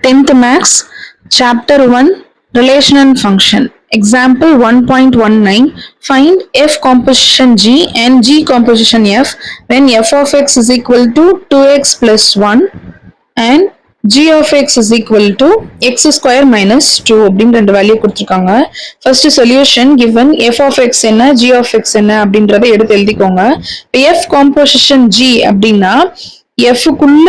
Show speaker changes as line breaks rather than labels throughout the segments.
10th Max, Chapter 1, Relation and Function. Example 1.19. Find f composition G and G composition f when f of x is equal to 2x plus 1 and g of x is equal to x square minus 2 அப்படின்ற ரெண்டு value கொடுத்துருக்காங்க. First solution given f of x என்ன g of x என்ன அப்படின்றத எடுத்து எழுதிக்கோங்க. f composition G அப்படின்னா f குள்ள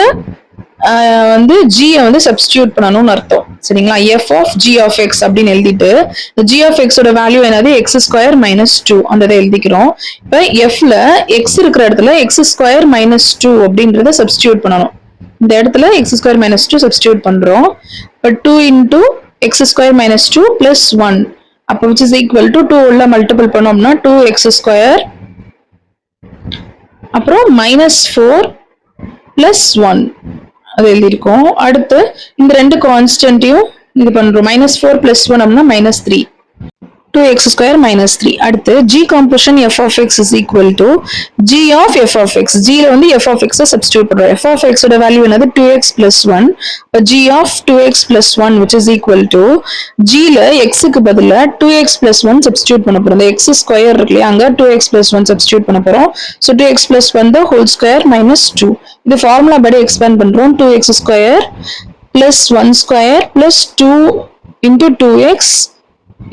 வந்து g வந்து சப்ஸ்டிடியூட் பண்ணணும்னு அர்த்தம். சரிங்களா? f of g of x அப்படின்னு எழுதிட்டு g of x ஓட வேல்யூ என்னது x ஸ்கொயர் மைனஸ் 2 அந்த எழுதிக்கிறோம். இப்போ f ல x இருக்கிற இடத்துல x ஸ்கொயர் மைனஸ் 2 அப்படின்றத சப்ஸ்டிடியூட் பண்ணணும். இந்த இடத்துல x ஸ்கொயர் மைனஸ் 2 சப்ஸ்டிடியூட் பண்றோம். இப்போ 2 into x square minus 2 plus 1 அப்போ which is equal to 2 உள்ள மல்டிபிள் பண்ணோம்னா 2x ஸ்கொயர் அப்புறம் மைனஸ் 4 plus 1 அது எழுதியிருக்கோம். அடுத்து இந்த ரெண்டு கான்ஸ்டன்ட்டையும் இது பண்றோம். மைனஸ் 4 plus 1 அப்படின்னா மைனஸ் 3 2x square minus 3. அடுத்து g composition f of x is equal to g of f of x. g ல வந்து f of x substitute பண்றோம். f of x ஓட வேல்யூ என்னது 2x plus 1. அப்ப g of 2x plus 1 which is equal to g ல x க்கு பதிலா 2x plus 1 substitute பண்ண போறோம். இந்த x square இருக்கு இல்லையா அங்க 2x plus 1 substitute பண்ண போறோம். so 2x plus 1 the whole square minus 2. இது ஃபார்முலா படி எக்ஸ்பேண்ட் பண்றோம். 2x square plus 1 square plus 2 into 2x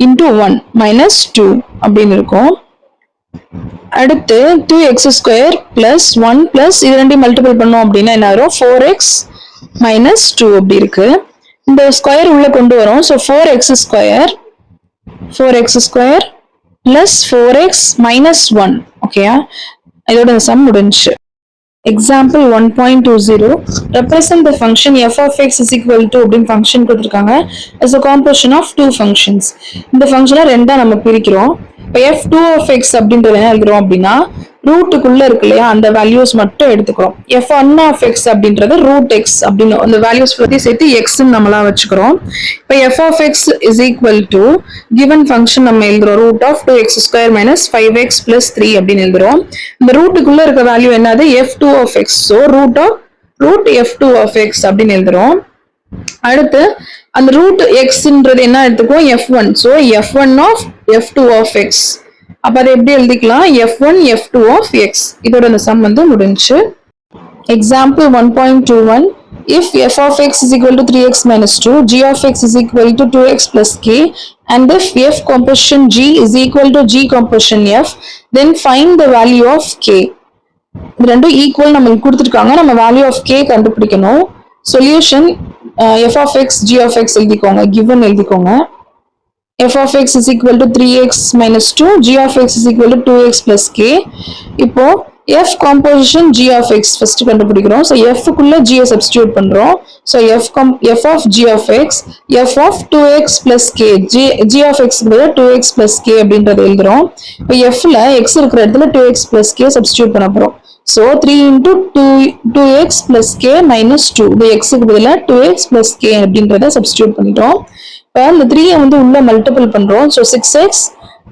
into 1 minus 2 அப்படின்னு இருக்கும். அடுத்து 2x square plus 1 plus இது ரெண்டையும் மல்டிபிள் பண்ணோம் அப்படின்னா என்ன வரும் 4x minus 2 அப்படி இருக்கு. இந்த ஸ்கொயர் உள்ள கொண்டு வரோம். so 4x square plus 4x minus 1 ஓகேயா? இதோட இந்த சம் முடிஞ்சுச்சு. Example 1.20. Represent the function f of x is equal to அப்படின் ஃபங்க்ஷன் கொடுத்துருக்காங்க as a composition of two functions. இந்த ஃபங்க்ஷனை ரெண்டா நம்ம பிரிக்கிறோம். இப்போ f2 of x அப்படின்றது என்ன எழுதுறோம் அப்படின்னா ரூட்டுக்குள்ள இருக்கு இல்லையா அந்த வேல்யூஸ் மட்டும் எடுத்துக்கிறோம். f1 of x அப்படின்றது ரூட் x அப்படின்னு அந்த வேல்யூஸ் பத்தி சேர்த்து x நம்மளா வச்சுக்கிறோம். இப்போ f of x is equal to given function நம்ம எழுதுறோம் root of 2x square minus 5x plus 3 அப்படின்னு எழுதுறோம். இந்த ரூட்டுக்குள்ள இருக்க வேல்யூ என்னது f2 of x. so root f2 of x அப்படின்னு எழுதுறோம். அடுத்து அந்த ரூட் xன்றது என்ன எடுத்துக்கோம் f1. so f1 of f2 of x அப்ப அதை எப்படி எழுதிக்கலாம் f1 f2 of x. இதோட இந்த சம் வந்து முடிஞ்சு. Example 1.21. If f of x is equal to 3x minus 2, g of x is equal to 2x plus k, and if f composition g is equal to g composition f, then find the value of k. இது ரெண்டும் equal நமக்கு கொடுத்துருக்காங்க. நம்ம value of k கண்டுபிடிக்கணும். Solution f of x g of x எழுதிக்கோங்க. given எழுதிக்கோங்க. f of x is equal to 3x minus 2, g of x is equal to 2x plus k. இப்போ f composition g of x first கண்டுபிடிக்கிறோம். so f குள்ள g substitute பண்றோம். so f of g of x f of 2x plus k g of x பதிலா 2x plus k அப்படின்றத எழுதுறோம். இப்போ f ல x இருக்கிற இடத்துல 2x plus k substitute பண்ண போறோம். so 3 into 2x plus k minus 2 இந்த x க்கு பதிலா 2x plus k அப்படின்றத substitute பண்ணிட்டோம். இப்போ இந்த 3 வந்து உள்ள மல்டிபிள் பண்றோம். so 6x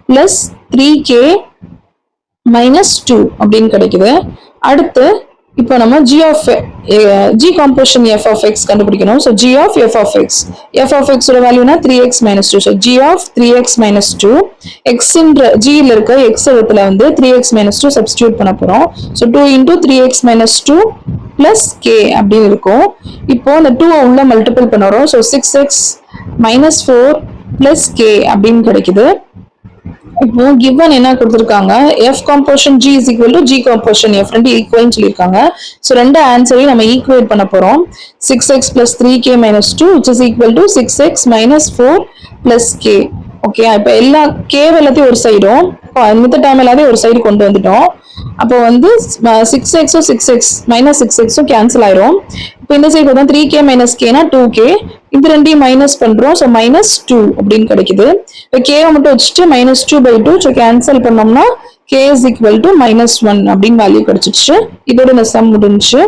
plus 3k minus 2 அப்படின்னு கிடைக்குது. அடுத்து இப்போ நம்ம g composition f of x கண்டுபிடிக்கணும். so g of f of x ஓட வேல்யூனா 3x minus 2. so g of 3x minus 2 x ன்ற g ல இருக்க x இடத்துல வந்து 3x minus 2 சப்ஸ்டிடியூட் பண்ண போறோம். so 2 into 3x minus 2 plus k அப்படின்னு இருக்கும். இப்போ அந்த 2 உள்ள மல்டிபிள் பண்ணுறோம். so 6x minus 4 plus k அப்படின்னு கிடைக்குது. இப்போ given என்ன கொடுத்திருக்காங்க f composition g is equal to g composition f ரெண்டு ஈக்குவல்னு சொல்லியிருக்காங்க. so ரெண்டு ஆன்சரையும் நம்ம ஈக்குவேட் பண்ண போறோம். 6x plus 3k minus 2 which is equal to 6x minus 4 plus k. Okay இப்போ எல்லா k எல்லாத்தையும் ஒரு சைடும் மித்த டைம் எல்லாத்தையும் ஒரு சைடு கொண்டு வந்துட்டோம். அப்போ வந்து 6x minus 6x கேன்சல் ஆயிரும். இப்போ இந்த சைடு பார்த்தா 3k minus k னா 2k. இந்த ரெண்டையும் மைனஸ் பண்றோம். so minus 2 அப்படின்னு கிடைக்குது. இப்போ k மட்டும் வச்சுட்டு minus 2/2 so கேன்சல் பண்ணோம்னா k is equal to minus 1 அப்படின்னு வேல்யூ கிடைச்சிடுச்சு. இதோட இந்த சம் முடிஞ்சு.